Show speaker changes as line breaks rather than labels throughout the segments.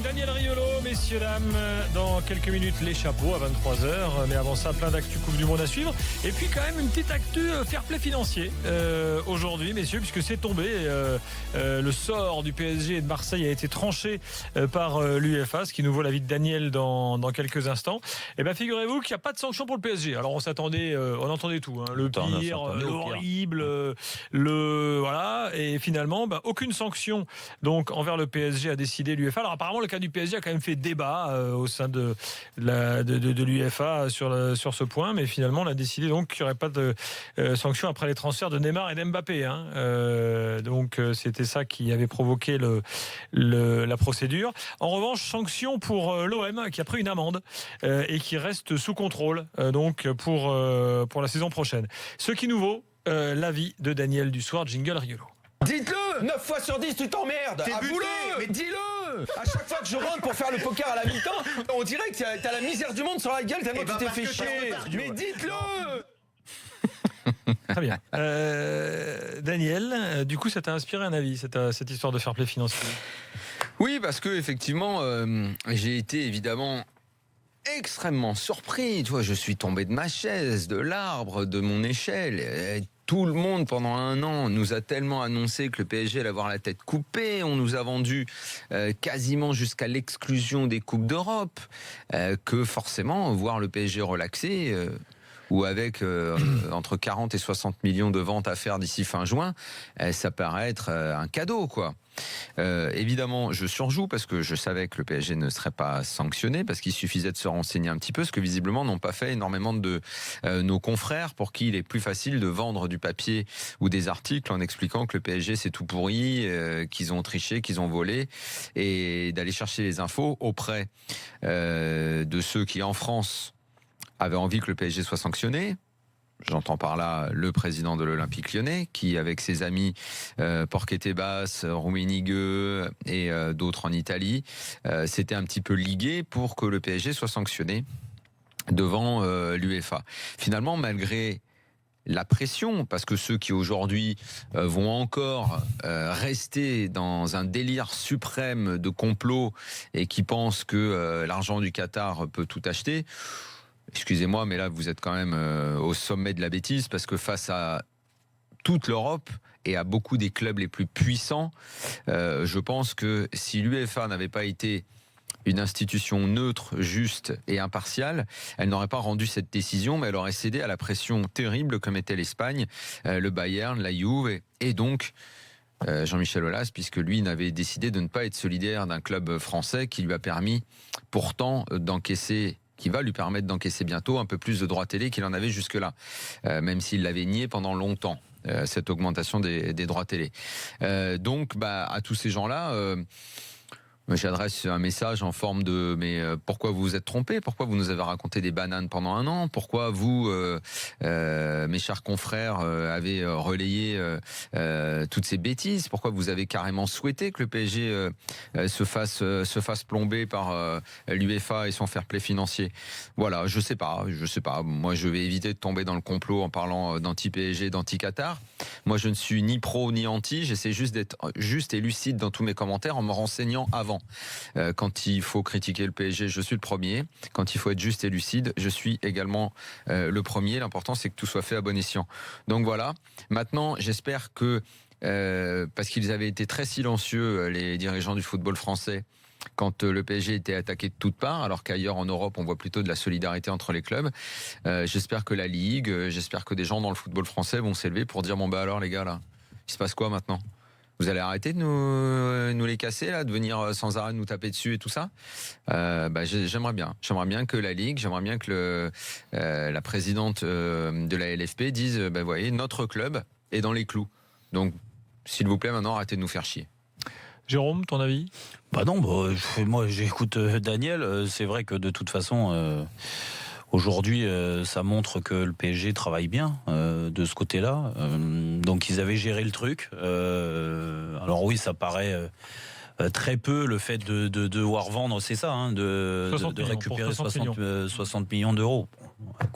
Daniel Riolo, messieurs, dames, dans quelques minutes les chapeaux à 23h, mais avant ça plein d'actu Coupe du Monde à suivre et puis quand même une petite actu fair play financier aujourd'hui, messieurs, puisque c'est tombé, le sort du PSG et de Marseille a été tranché par l'UEFA, ce qui nous vaut l'avis de Daniel dans quelques instants. Et bien figurez-vous qu'il n'y a pas de sanction pour le PSG. Alors on s'attendait, on entendait tout, hein, le pire, l'horrible, voilà, et finalement aucune sanction donc envers le PSG a décidé l'UEFA. Alors apparemment le cas du PSG a quand même fait débat au sein de l'UEFA sur ce point, mais finalement on a décidé donc qu'il n'y aurait pas de sanction après les transferts de Neymar et d'Mbappé, hein. Donc c'était ça qui avait provoqué la procédure. En revanche, sanction pour l'OM qui a pris une amende et qui reste sous contrôle donc pour la saison prochaine. Ce qui nous vaut l'avis de Daniel du soir, jingle Riolo.
Dites-le, 9 fois sur 10 tu t'emmerdes. Avoue-le, mais dis-le. À chaque fois que je rentre pour faire le poker à la mi-temps, on dirait que t'as la misère du monde sur la gueule tellement tu t'es fait chier. Mais dites-le.
Très bien. Daniel, du coup ça t'a inspiré un avis, cette histoire de fair play financier?
Oui, parce que effectivement, j'ai été évidemment extrêmement surpris. Tu vois, je suis tombé de ma chaise, de l'arbre, de mon échelle. Et tout le monde, pendant un an, nous a tellement annoncé que le PSG allait avoir la tête coupée. On nous a vendu quasiment jusqu'à l'exclusion des Coupes d'Europe, que forcément, voir le PSG relaxé... ou avec entre 40 et 60 millions de ventes à faire d'ici fin juin, ça paraît être un cadeau, quoi. Évidemment, je surjoue parce que je savais que le PSG ne serait pas sanctionné, parce qu'il suffisait de se renseigner un petit peu, ce que visiblement n'ont pas fait énormément de nos confrères, pour qui il est plus facile de vendre du papier ou des articles en expliquant que le PSG c'est tout pourri, qu'ils ont triché, qu'ils ont volé, et d'aller chercher les infos auprès de ceux qui en France avait envie que le PSG soit sanctionné. J'entends par là le président de l'Olympique Lyonnais, qui, avec ses amis Porquet-Tebas, Rummenigge et d'autres en Italie, s'était un petit peu ligué pour que le PSG soit sanctionné devant l'UEFA. Finalement, malgré la pression, parce que ceux qui aujourd'hui vont encore rester dans un délire suprême de complot et qui pensent que l'argent du Qatar peut tout acheter, excusez-moi, mais là, vous êtes quand même au sommet de la bêtise, parce que face à toute l'Europe et à beaucoup des clubs les plus puissants, je pense que si l'UEFA n'avait pas été une institution neutre, juste et impartiale, elle n'aurait pas rendu cette décision, mais elle aurait cédé à la pression terrible que mettait l'Espagne, le Bayern, la Juve, et donc... Jean-Michel Aulas, puisque lui n'avait décidé de ne pas être solidaire d'un club français qui lui a permis pourtant d'encaisser, qui va lui permettre d'encaisser bientôt un peu plus de droits télé qu'il en avait jusque-là, même s'il l'avait nié pendant longtemps, cette augmentation des droits télé. Donc, à tous ces gens-là... j'adresse un message en forme de pourquoi vous vous êtes trompés? Pourquoi vous nous avez raconté des bananes pendant un an? Pourquoi vous, mes chers confrères, avez relayé toutes ces bêtises? Pourquoi vous avez carrément souhaité que le PSG se fasse plomber par l'UEFA et son fair play financier? Voilà, je sais pas. Moi, je vais éviter de tomber dans le complot en parlant d'anti-PSG, d'anti-Qatar. Moi, je ne suis ni pro ni anti. J'essaie juste d'être juste et lucide dans tous mes commentaires en me renseignant avant. Quand il faut critiquer le PSG, je suis le premier. Quand il faut être juste et lucide, je suis également le premier. L'important, c'est que tout soit fait à bon escient. Donc voilà. Maintenant, j'espère que, parce qu'ils avaient été très silencieux, les dirigeants du football français, quand le PSG était attaqué de toutes parts, alors qu'ailleurs en Europe, on voit plutôt de la solidarité entre les clubs. J'espère que la Ligue, j'espère que des gens dans le football français vont s'élever pour dire, alors les gars, là, il se passe quoi maintenant? Vous allez arrêter de nous les casser, là, de venir sans arrêt nous taper dessus et tout ça? J'aimerais bien que la Ligue, j'aimerais bien que la présidente de la LFP dise, voyez, notre club est dans les clous. Donc, s'il vous plaît, maintenant, arrêtez de nous faire chier.
Jérôme, ton avis?
Moi, j'écoute Daniel. C'est vrai que de toute façon... Aujourd'hui, ça montre que le PSG travaille bien de ce côté-là. Donc, ils avaient géré le truc. Alors oui, ça paraît très peu le fait de devoir vendre, c'est ça, hein, de récupérer 60 millions d'euros.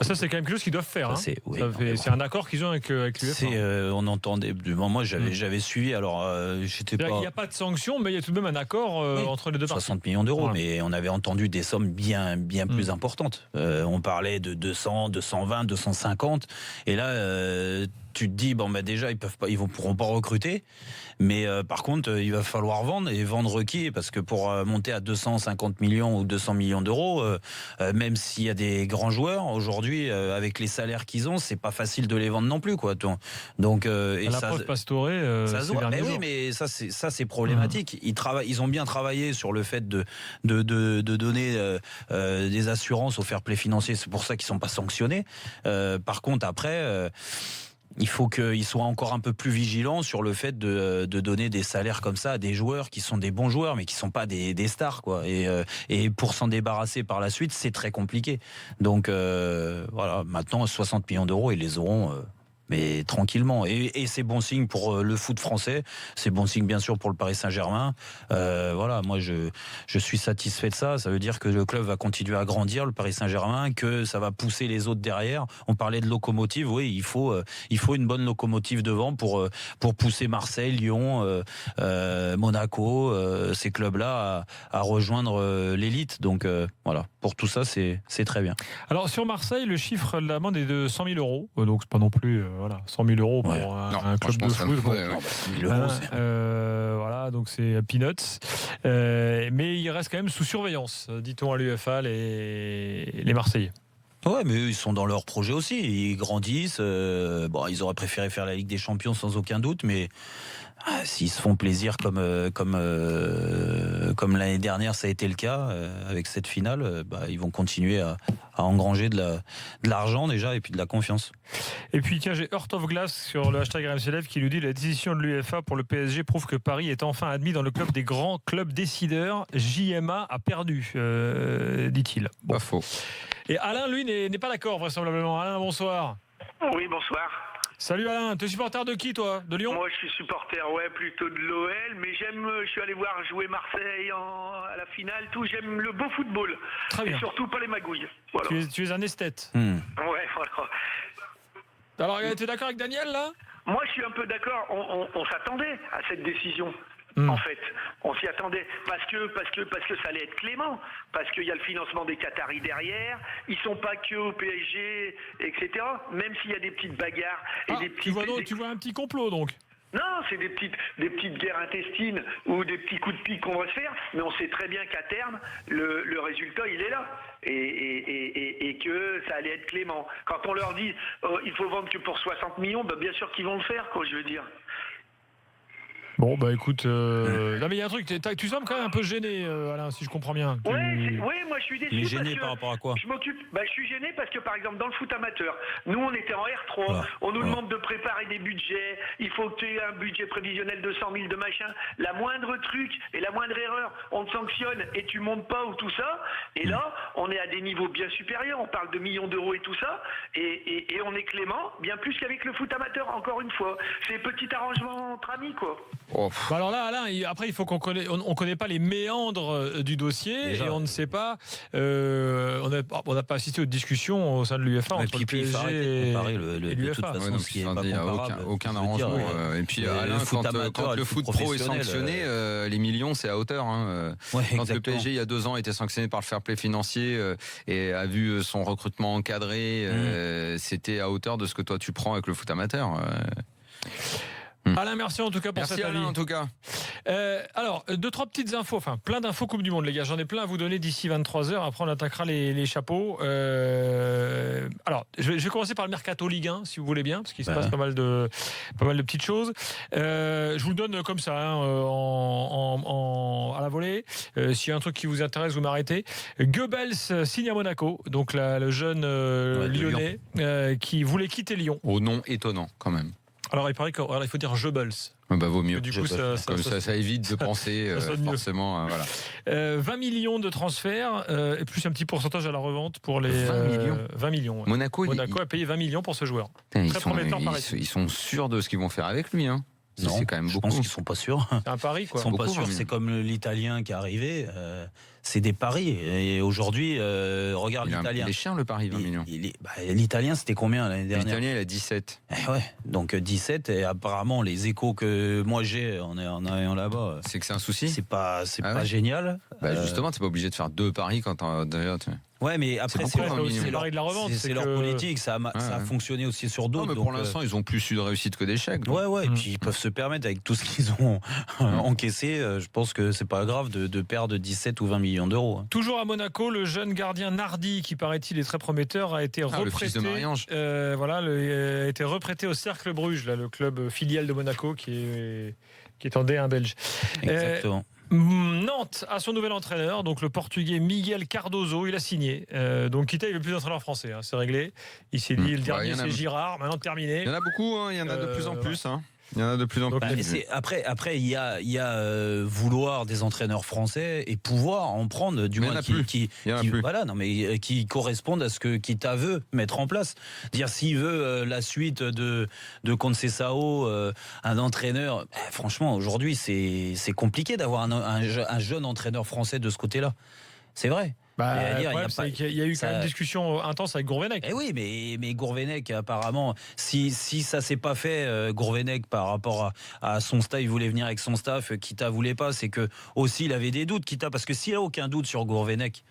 Ça, c'est quand même quelque chose qu'ils doivent faire. Hein. C'est un accord qu'ils ont avec l'UEFA.
On entendait. Moi, j'avais suivi. Alors, j'étais pas.
Il n'y a pas de sanction, mais il y a tout de même un accord entre les deux parties.
60 millions d'euros, mais on avait entendu des sommes bien plus importantes. On parlait de 200, 220, 250. Et là, tu te dis déjà ils pourront pas recruter, mais par contre il va falloir vendre, et vendre qui? Parce que pour monter à 250 millions ou 200 millions d'euros, même s'il y a des grands joueurs aujourd'hui, avec les salaires qu'ils ont, c'est pas facile de les vendre non plus, quoi. Donc
et la preuve Pastore,
mais ça c'est problématique. Ils ont bien travaillé sur le fait de donner des assurances au fair play financier. C'est pour ça qu'ils sont pas sanctionnés. Par contre après. Il faut qu'ils soient encore un peu plus vigilants sur le fait de donner des salaires comme ça à des joueurs qui sont des bons joueurs, mais qui sont pas des stars, quoi. Et pour s'en débarrasser par la suite, c'est très compliqué. Donc voilà, maintenant 60 millions d'euros, ils les auront. Mais tranquillement, et c'est bon signe pour le foot français, c'est bon signe bien sûr pour le Paris Saint-Germain. Voilà, moi je suis satisfait de ça. Ça veut dire que le club va continuer à grandir, le Paris Saint-Germain, que ça va pousser les autres derrière. On parlait de locomotive, oui, il faut une bonne locomotive devant pour pousser Marseille, Lyon, Monaco, ces clubs-là à rejoindre l'élite. Donc voilà, pour tout ça c'est très bien.
Alors sur Marseille, le chiffre de l'amende est de 100 000 euros, donc c'est pas non plus 100 000 euros pour un club de foot. Voilà, donc c'est peanuts. Mais il reste quand même sous surveillance, dit-on à l'UEFA, les Marseillais.
Ouais, mais eux, ils sont dans leur projet aussi. Ils grandissent. Ils auraient préféré faire la Ligue des Champions sans aucun doute, mais s'ils se font plaisir comme l'année dernière, ça a été le cas avec cette finale, ils vont continuer à engranger de l'argent déjà et puis de la confiance.
Et puis tiens, j'ai Heart of Glass sur le hashtag RMCLF qui nous dit: la décision de l'UEFA pour le PSG prouve que Paris est enfin admis dans le club des grands clubs décideurs. JMA a perdu, dit-il.
Bon. Pas faux.
Et Alain, lui, n'est pas d'accord vraisemblablement. Alain, bonsoir.
Oui, bonsoir.
Salut Alain, t'es supporter de qui toi? De Lyon?
Moi je suis supporter plutôt de l'OL, mais je suis allé voir jouer Marseille à la finale, j'aime le beau football.
Très bien.
Et surtout pas les magouilles. Voilà.
Tu es un esthète.
Ouais, voilà.
Alors t'es d'accord avec Daniel là?
Moi je suis un peu d'accord, on s'attendait à cette décision. En fait, on s'y attendait parce que ça allait être clément, parce qu'il y a le financement des Qataris derrière, ils sont pas que au PSG, etc. Même s'il y a des petites bagarres et des petits.
Tu vois un petit complot donc?
Non, c'est des petites guerres intestines ou des petits coups de pique qu'on va se faire, mais on sait très bien qu'à terme, le résultat, il est là. Et que ça allait être clément. Quand on leur dit il faut vendre que pour 60 millions, bien sûr qu'ils vont le faire, quoi, je veux dire.
Bon, écoute, non mais il y a un truc, tu sembles quand même un peu gêné, Alain, si je comprends bien.
Oui, moi je suis déçu.
Mais gêné par rapport à quoi?
Je suis gêné parce que par exemple dans le foot amateur, nous on était en R3, on nous demande de préparer des budgets, il faut que tu aies un budget prévisionnel de 100 000 de machin, la moindre truc et la moindre erreur, on te sanctionne et tu montes pas ou tout ça, et là on est à des niveaux bien supérieurs, on parle de millions d'euros et tout ça, et on est clément, bien plus qu'avec le foot amateur, encore une fois. C'est petit arrangement entre amis, quoi.
Alors là, Alain, après il faut qu'on connaît pas les méandres du dossier. Déjà, et on ne sait pas. On n'a pas assisté aux discussions au sein de l'UEFA entre le PSG et l'UEFA.
Il n'y a aucun arrangement. Et puis Alain, quand le foot pro est sanctionné, les millions c'est à hauteur. Quand le PSG il y a 2 ans était sanctionné par le fair play financier et a vu son recrutement encadré, c'était à hauteur de ce que toi tu prends avec le foot amateur.
Alain, merci en tout cas pour cet avis.
Alain, en tout cas.
Alors, 2-3 petites infos, plein d'infos Coupe du Monde, les gars. J'en ai plein à vous donner d'ici 23h. Après, on attaquera les chapeaux. Alors, je vais commencer par le Mercato Ligue 1, si vous voulez bien, parce qu'il se passe pas mal de petites choses. Je vous le donne comme ça, à la volée. S'il y a un truc qui vous intéresse, vous m'arrêtez. Goebbels signe à Monaco, donc le jeune Lyonnais qui voulait quitter Lyon.
Au nom étonnant, quand même.
Alors, il paraît qu'il faut dire Goebbels.
Vaut mieux.
Du coup,
ça évite de penser forcément.
20 millions de transferts et plus un petit pourcentage à la revente pour les 20 millions.
Monaco
a payé 20 millions pour ce joueur.
Très prometteur par ici. Ils sont sûrs de ce qu'ils vont faire avec lui.
Non,
c'est quand même
je
beaucoup.
pense qu'ils sont pas sûrs.
C'est un pari, quoi.
Ils sont pas
Beaucoup,
sûrs.
mais-
C'est comme l'Italien qui est arrivé. C'est des paris. Et aujourd'hui, regarde l'Italien.
Il est cher le pari, 20 millions.
L'Italien, c'était combien l'année dernière?
L'Italien, il a 17.
Ouais. Donc 17. Et apparemment, les échos que moi j'ai en allant là-bas,
C'est que c'est un souci.
c'est pas
ouais.
génial.
Justement, t'es pas obligé de faire 2 paris quand d'ailleurs.
Ouais, mais après,
beaucoup,
c'est
hein,
leur,
Mignon.
c'est
le
leur-
pari de la revente,
c'est
c'est
leur
que-
politique. Ça a
Ouais.
fonctionné aussi sur
Non,
d'autres.
mais pour
donc,
l'instant, ils ont plus eu de réussite que d'échecs. donc.
Ouais, et puis ils peuvent se permettre, avec tout ce qu'ils ont encaissé, je pense que c'est pas grave de perdre 17 ou 20 millions d'euros. hein.
Toujours à Monaco, le jeune gardien Nardi, qui paraît-il est très prometteur, a été
Le
reprêté.
fils de Marie-Ange.
A été reprêté au Cercle Bruges, là, le club filial de Monaco, qui est en D1 belge.
Exactement.
Nantes a son nouvel entraîneur, donc le Portugais Miguel Cardozo, il a signé. Donc Kita, il veut plus d'entraîneur français, hein, c'est réglé. Il s'est dit, le dernier
il y en a-
c'est Girard, maintenant terminé.
Il y en a beaucoup, hein, il y en a de plus en
ouais.
plus. Hein. Il y en a de plus en
Donc,
plus.
Et après, il y a vouloir des entraîneurs français et pouvoir en prendre, du
Mais il y en
moins
a plus. Il y en a plus.
voilà, non mais qui correspondent à ce que Kita veut mettre en place. Dire s'il veut la suite de Conceição, un entraîneur, franchement aujourd'hui c'est compliqué d'avoir un jeune entraîneur français de ce côté-là. C'est vrai.
Bah,
Mais à dire,
le problème, c'est qu'il y a eu quand
ça-
même une discussion intense avec Gourvenec.
Eh oui, mais Gourvenec, apparemment, si ça s'est pas fait, Gourvenec, par rapport à son staff, il voulait venir avec son staff, Kita voulait pas, c'est que aussi il avait des doutes, Kita, parce que s'il a aucun doute sur Gourvenec,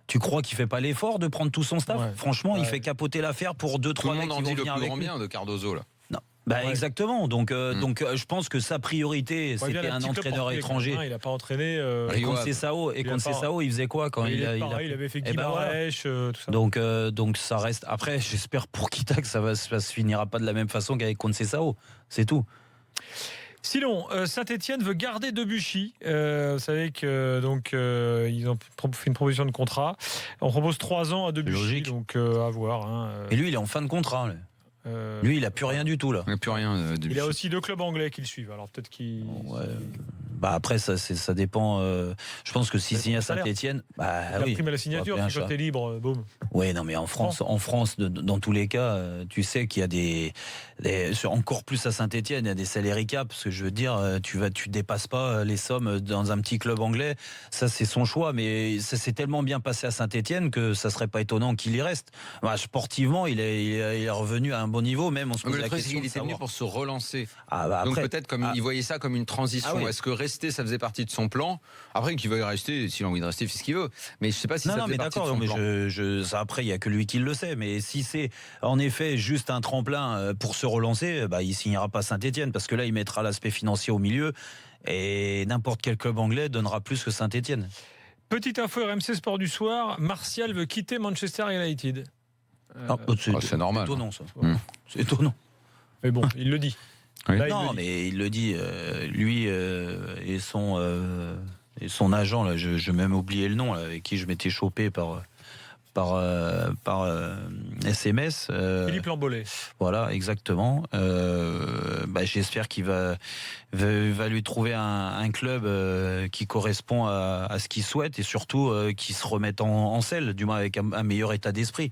tu crois qu'il fait pas l'effort de prendre tout son staff?
Ouais.
Franchement, il
Ouais.
fait capoter l'affaire pour 2-3
Tout le
mecs
monde
qui
en
vont
dit le
venir
plus
avec
grand
lui.
bien de Cardozo, là.
Non.
Ouais.
Exactement. Donc, je pense que sa priorité,
Ouais, bien,
c'était
le
un
petit club
entraîneur
portugais,
étranger.
quand même, hein, il n'a pas entraîné.
Et
Rio Ave.
Conceição,
Il a pas-
il faisait quoi quand
il
a
avait fait
Eh ben voilà.
Guimarães, tout ça.
Donc ça reste. Après, j'espère pour Kita que ça se finira pas de la même façon qu'avec Conceição. C'est tout.
Sinon, Saint-Etienne veut garder Debuchy. Vous savez que donc ils ont fait une proposition de contrat. On propose 3 ans à Debuchy,
Logique.
donc à voir. hein.
Et lui, il est en fin de contrat. Lui, il a plus rien du tout là.
Il n'y a plus rien.
Il a aussi 2 clubs anglais qui le suivent. Alors peut-être qu'il.
Ouais. Bah après, ça dépend. Je pense que s'il
Ça
signe à
dépend du
Saint-Etienne, bah
Il a
oui.
prime à la signature,
Ouais,
puis quand t'es libre, boum.
Oui, non, mais en France, dans tous les cas, tu sais qu'il y a encore plus à Saint-Etienne, il y a des salary cap, parce que je veux dire, tu dépasses pas les sommes dans un petit club anglais. Ça, c'est son choix, mais ça s'est tellement bien passé à Saint-Etienne que ça serait pas étonnant qu'il y reste. Bah, sportivement, il est revenu à un bon niveau, même on se pose
Mais le
la
truc, c'est
question
qu'il
de
était venu
savoir.
pour se relancer.
Ah, bah,
Donc
après,
peut-être comme il voyait ça comme une transition.
Ah oui.
Est-ce que rester, ça faisait partie de son plan? Après, qu'il veuille rester, s'il a envie de rester, il fait ce qu'il veut. Mais je sais pas si ça
non,
fait
mais
partie de
d'accord,
son
mais
plan.
ça, après, il y a que lui qui le sait. Mais si c'est en effet juste un tremplin pour se relancer, bah, il signera pas Saint-Etienne parce que là, il mettra l'aspect financier au milieu et n'importe quel club anglais donnera plus que Saint-Etienne.
Petite info RMC Sport du soir, Martial veut quitter Manchester United.
c'est normal.
étonnant, ça. C'est
Ouais.
étonnant.
Mais bon, il le dit.
Oui.
Là, il
Non,
le dit.
mais il le dit, lui et son agent, là, je vais même oublié le nom, là, avec qui je m'étais chopé par SMS.
Philippe Lambolet.
Voilà, exactement. J'espère qu'il va lui trouver un club qui correspond à ce qu'il souhaite et surtout qui se remette en selle, du moins avec un meilleur état d'esprit.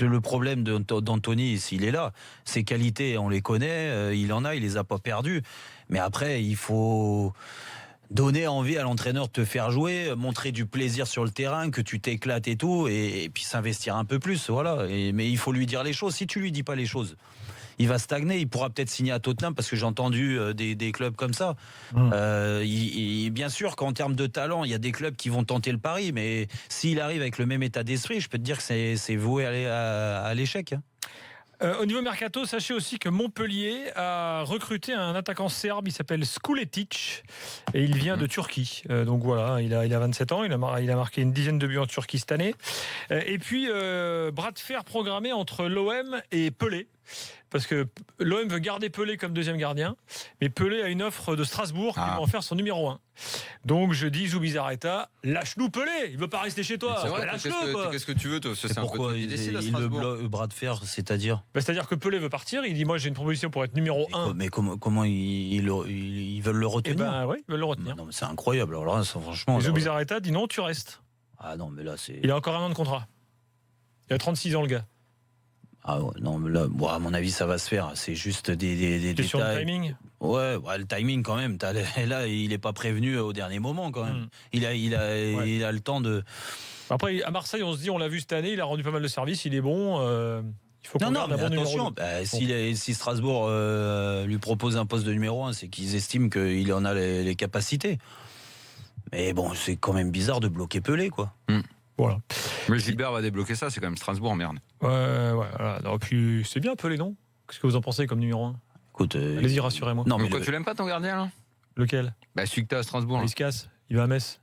Le problème d'Anthony, s'il est là, ses qualités, on les connaît, il en a, il les a pas perdues. Mais après, il faut donner envie à l'entraîneur de te faire jouer, montrer du plaisir sur le terrain, que tu t'éclates et tout, et puis s'investir un peu plus, voilà. Mais il faut lui dire les choses. Si tu lui dis pas les choses, il va stagner. Il pourra peut-être signer à Tottenham parce que j'ai entendu des clubs comme ça. Bien sûr qu'en termes de talent, il y a des clubs qui vont tenter le pari, mais s'il arrive avec le même état d'esprit, je peux te dire que c'est voué à l'échec. Hein.
Au niveau mercato, sachez aussi que Montpellier a recruté un attaquant serbe, il s'appelle Skuletic et il vient de Turquie. Donc voilà, il a 27 ans, il a marqué une dizaine de buts en Turquie cette année. Et puis, bras de fer programmé entre l'OM et Pelé. Parce que l'OM veut garder Pelé comme deuxième gardien, mais Pelé a une offre de Strasbourg qui va en faire son numéro 1. Donc je dis Zubizarreta, lâche-nous Pelé, il veut pas rester chez toi.
C'est vrai,
Lâche-le, quoi.
qu'est-ce que tu veux, toi?
Et
C'est un
pourquoi
peu
il
décide à
le
Strasbourg.
bras de fer, c'est-à-dire
C'est-à-dire que Pelé veut partir, il dit moi j'ai une proposition pour être numéro 1.
Mais comment ils veulent le
Et
retenir?
oui, ils veulent le retenir.
Non, mais c'est incroyable. Alors là, franchement.
Et Zubizarreta dit non, tu restes.
Ah non, mais là, c'est.
Il a encore un an de contrat. Il a 36 ans, le gars.
Ah ouais, non, mais là, bon, à mon avis, ça va se faire. C'est juste des
Sur le
détails.
timing.
Ouais, le timing quand même. Là, il n'est pas prévenu au dernier moment quand même. Il a le temps de.
Après, à Marseille, on se dit, on l'a vu cette année, il a rendu pas mal de services, il est bon. Il faut qu'on
Non,
garde
mais
un bon numéro
attention,
deux.
si Strasbourg lui propose un poste de numéro 1, c'est qu'ils estiment qu'il en a les capacités. Mais bon, c'est quand même bizarre de bloquer Pelé, quoi.
Voilà.
Mais Gilbert va débloquer ça, c'est quand même Strasbourg, merde.
Ouais, voilà. Non, puis c'est bien Pelé, non? Qu'est-ce que vous en pensez comme numéro 1?
Écoute,
Allez-y, rassurez-moi.
Non,
Mais
mais
quoi, tu l'aimes pas ton gardien là?
Lequel?
Bah celui que t'as à Strasbourg. Là.
Il se casse, il va à Metz.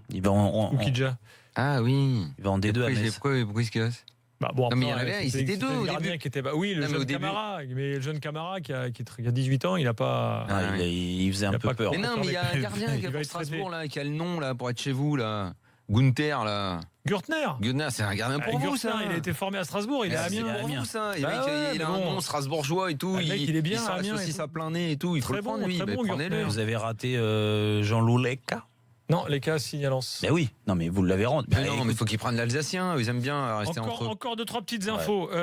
il va en
Ou Kidja.
Ah oui.
il va en D2 à Metz.
Pourquoi il se casse?
Bah, bon,
Non, mais il y en
après,
avait, ils étaient deux au
gardien
début.
qui était... Oui, le
Non, mais au
jeune
début.
Camara. Mais le jeune Camara qui a 18 ans, il n'a pas...
Ah, il faisait
Il
un
a
peu
pas
peur.
Mais non, mais il y a un gardien qui
Il
est
va
pour
être traité.
Strasbourg là, qui a le nom là pour être chez vous là. Gunther là.
Gürtner.
Gunther, c'est un gardien pour vous
Gürtner,
ça.
il a été formé à Strasbourg, il est à
C'est
Amiens.
pour vous ça. Et
Bah
le mec,
ouais,
il
mais
a un
bon.
nom strasbourgeois et tout.
Le mec, il est bien à Amiens et
aussi
tout.
à plein nez et tout. Il faut
Très
le prendre
bon,
lui.
très
Mais
bon,
prenez-le.
Gürtner.
Vous avez raté Jean-Loup Lecca.
Non, les cas signalance.
Ben oui, non mais vous l'avez rendu.
Mais non, mais il faut qu'ils prennent l'Alsacien. Ils aiment bien rester entre eux.
Encore 2-3 petites infos.
Ah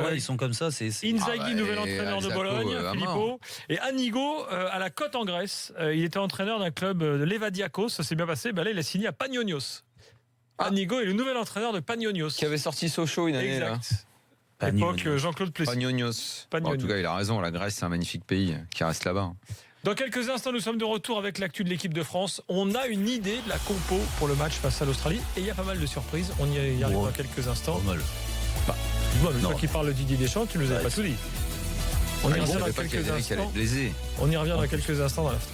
ouais, ils sont comme ça. C'est
Inzaghi,
Ah ouais,
nouvel entraîneur de
Alsaco,
Bologne,
à
Filippo.
mort.
Et Anigo, à la Côte en Grèce. Il était entraîneur d'un club de Levadiakos. Ça s'est bien passé. Là, il a signé à Panionios. Anigo est le nouvel entraîneur de Panionios.
Qui avait sorti Sochaux une année là.
Exact.
Panionios.
Époque Jean-Claude Plessis.
Panionios.
Panionios.
En tout cas, il a raison. La Grèce, c'est un magnifique pays qui reste là-bas.
Dans quelques instants, nous sommes de retour avec l'actu de l'équipe de France. On a une idée de la compo pour le match face à l'Australie. Et il y a pas mal de surprises. On y arrive dans quelques instants.
Pas mal.
Dis-moi, mais
Non.
toi qui parles de Didier Deschamps, tu nous avais pas tout dit. On y revient dans quelques instants.
Blaisé.
On y revient dans quelques instants dans l'after.